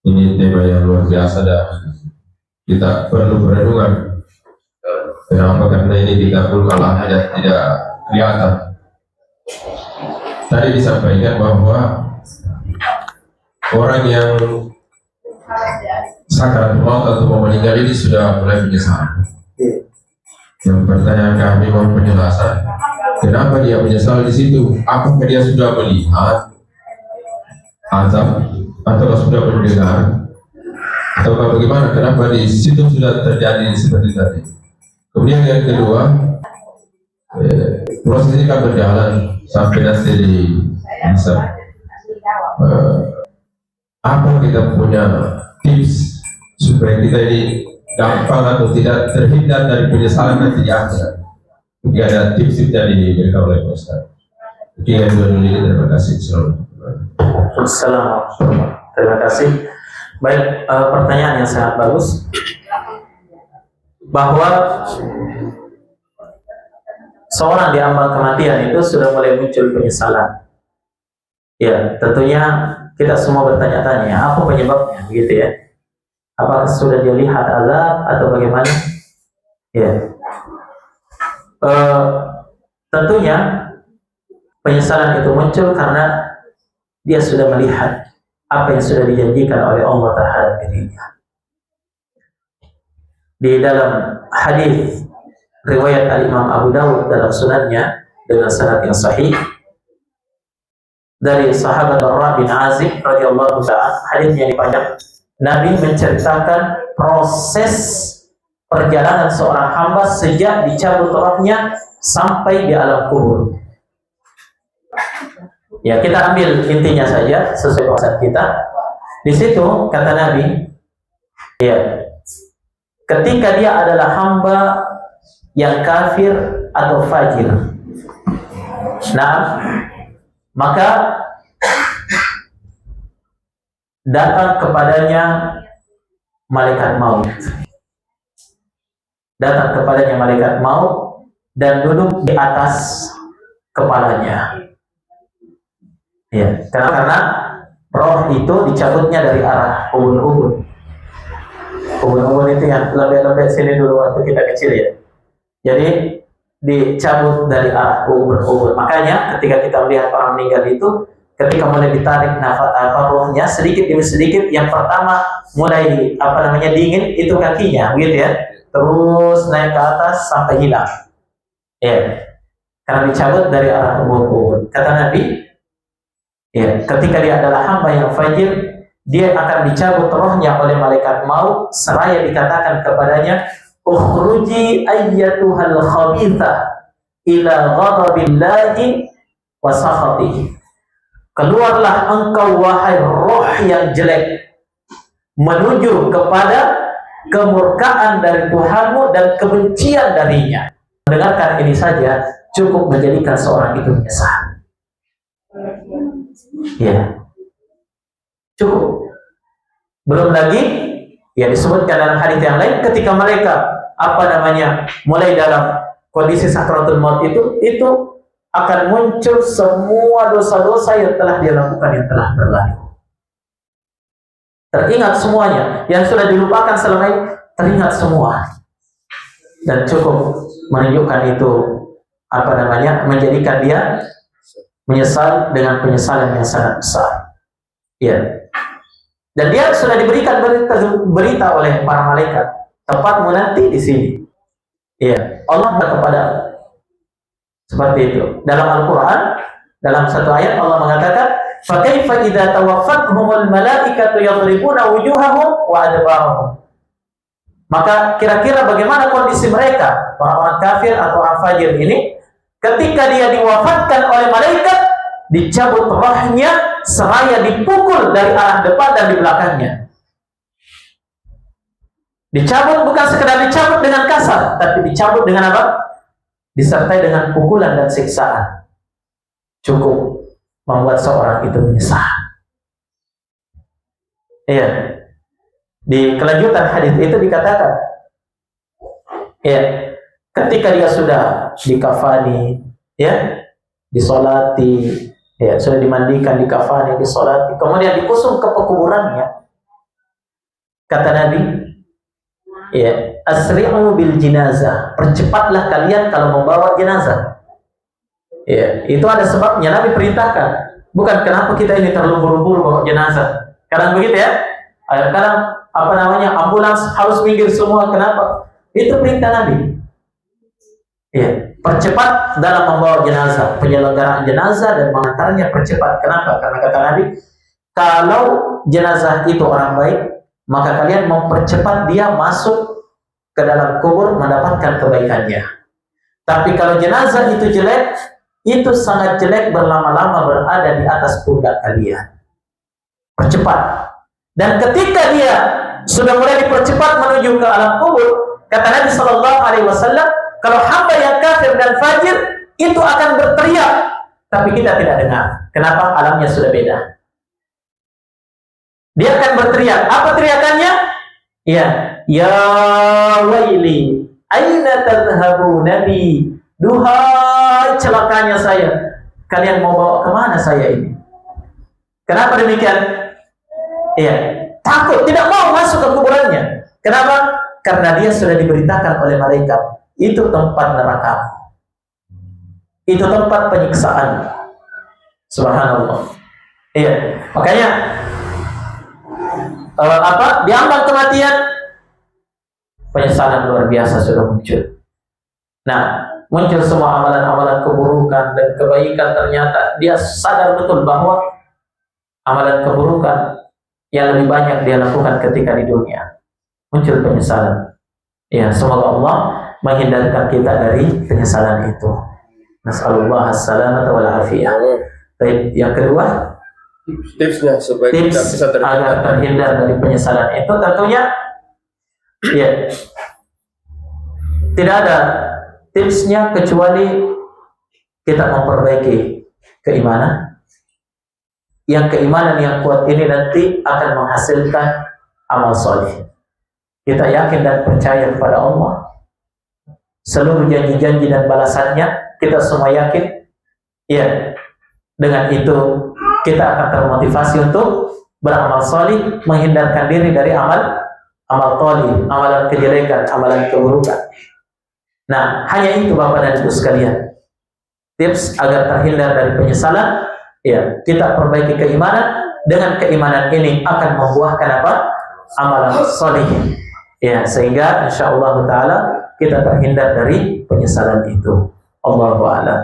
Ini tema yang luar biasa dan kita perlu perenungan. Kenapa? Karena ini kita pun malah tidak kelihatan. Tadi disampaikan bahwa orang yang sakaratul maut atau mau meninggal ini sudah mulai menyesal. Yang pertanyaan kami mau penjelasan, kenapa dia menyesal di situ? Apakah dia sudah melihat azab atau sudah mendengar atau bagaimana? Kenapa di situ sudah terjadi seperti tadi? Kemudian yang kedua, proses ini kan berjalan sampai nanti bisa apa kita punya tips supaya kita ini gampang atau tidak terhindar dari penyesalan nanti di akhirat. Mungkin ada tips dari diberikan oleh Ustaz. Mungkin yang dulu ini, terima kasih. Assalamualaikum. Terima kasih. Baik, pertanyaan yang sangat bagus. Bahwa seorang di ambang kematian itu sudah mulai muncul penyesalan. Ya, tentunya kita semua bertanya-tanya, apa penyebabnya, gitu ya? Apakah sudah dia lihat azab atau bagaimana? Ya, tentunya penyesalan itu muncul karena dia sudah melihat apa yang sudah dijanjikan oleh Allah terhadap dirinya. Di dalam hadis riwayat Al-Imam Abu Dawud dalam sunannya dengan sanad yang sahih dari sahabat Barra bin Azib radhiyallahu ta'ala, hadisnya dipanjang. Nabi menceritakan proses perjalanan seorang hamba sejak dicabut rohnya sampai di alam kubur. Ya, kita ambil intinya saja sesuai bahasan kita. Di situ kata Nabi, ya, ketika dia adalah hamba yang kafir atau fajir, nah, maka datang kepadanya malaikat maut. Datang kepadanya malaikat maut dan duduk di atas kepalanya. Ya, karena roh itu dicabutnya dari arah ubun-ubun. Ubun-ubun itu yang lebih-lebih sini dulu waktu kita kecil ya. Jadi dicabut dari arah ubun-ubun. Makanya ketika kita melihat orang meninggal itu, ketika mulai ditarik nafas rohnya sedikit demi sedikit, yang pertama mulai dingin itu kakinya, begitu ya. Terus naik ke atas sampai hilang. Ya. Karena dicabut dari arah ubun-ubun. Kata Nabi, ya, ketika dia adalah hamba yang fajir, dia akan dicabut rohnya oleh malaikat maut seraya dikatakan kepadanya, ukhruji ayyatuhal khabithah ila ghadabillahi wa sakhatihi. Keluarlah engkau wahai roh yang jelek menuju kepada kemurkaan dari Tuhanmu dan kebencian darinya. Mendengarkan ini saja cukup menjadikan seorang itu menyesal. Ya, cukup. Belum lagi, ya disebutkan dalam hadis yang lain, ketika mereka mulai dalam kondisi sakratul maut itu akan muncul semua dosa-dosa yang telah dia lakukan, yang telah berlalu. Teringat semuanya, yang sudah dilupakan selama ini teringat semua, dan cukup menunjukkan itu menjadikan dia menyesal dengan penyesalan yang sangat besar. Ya. Dan dia sudah diberikan berita oleh para malaikat, tepatmu nanti di sini. Ya, Allah kepada seperti itu. Dalam Al-Qur'an, dalam satu ayat Allah mengatakan, "Fa kaifa idza tawaffathumul malaikatu yadribuna wujuhahum wa adbarahum." Maka kira-kira bagaimana kondisi mereka, orang-orang kafir atau orang fajir ini, ketika dia diwafatkan oleh malaikat, dicabut rohnya seraya dipukul dari arah depan dan di belakangnya. Dicabut bukan sekedar dicabut dengan kasar, tapi dicabut dengan apa? Disertai dengan pukulan dan siksaan. Cukup membuat seorang itu menyesal. Iya. Di kelanjutan hadis itu dikatakan, ya, ketika dia sudah dikafani, ya, disolati, ya, sudah dimandikan, dikafani, disolati, kemudian diusung ke pekuburannya, kata Nabi, ya, asri'u bil jinazah, percepatlah kalian kalau membawa jenazah. Ya, itu ada sebabnya, Nabi perintahkan. Bukan kenapa kita ini terlalu buru-buru bawa jenazah. Kadang begitu ya. Kadang ambulans harus minggir semua. Kenapa? Itu perintah Nabi. Ya, percepat dalam membawa jenazah, penyelenggaraan jenazah dan mengantarnya percepat. Kenapa? Karena kata Nabi, kalau jenazah itu orang baik, maka kalian mempercepat dia masuk ke dalam kubur mendapatkan kebaikannya. Tapi kalau jenazah itu jelek, itu sangat jelek berlama-lama berada di atas pundak kalian. Percepat. Dan ketika dia sudah mulai dipercepat menuju ke alam kubur, kata Nabi Shallallahu Alaihi Wasallam, kalau hamba yang kafir dan fajir itu akan berteriak, tapi kita tidak dengar. Kenapa? Alamnya sudah beda. Dia akan berteriak. Apa teriakannya? Ya waili, aina tadhhabu nabi? Duhai celakanya saya. Kalian mau bawa kemana saya ini? Kenapa demikian? Ya, takut, tidak mau masuk ke kuburannya. Kenapa? Karena dia sudah diberitakan oleh malaikat, itu tempat neraka, itu tempat penyiksaan. Subhanallah. Iya, makanya di ambang kematian penyesalan luar biasa sudah muncul. Nah, muncul semua amalan-amalan keburukan dan kebaikan, ternyata dia sadar betul bahwa amalan keburukan yang lebih banyak dia lakukan ketika di dunia. Muncul penyesalan. Ya, semoga Allah menghindarkan kita dari penyesalan itu. Nas'alullah as-salamata wal afiyah. Baik, yang kedua, tipsnya supaya kita bisa agar terhindar dari penyesalan itu tentunya ya tidak ada tipsnya kecuali kita memperbaiki keimanan. Yang keimanan yang kuat ini nanti akan menghasilkan amal soleh. Kita yakin dan percaya kepada Allah. Seluruh janji-janji dan balasannya kita semua yakin. Ya, dengan itu kita akan termotivasi untuk beramal soleh, menghindarkan diri dari amal toli, amalan kejelekan, amalan keburukan. Nah, hanya itu Bapak dan Ibu sekalian. Tips agar terhindar dari penyesalan, ya, kita perbaiki keimanan. Dengan keimanan ini akan membuahkan apa? Amalan soleh. Ya, sehingga insyaallah taala kita terhindar dari penyesalan itu. Allahu a'lam.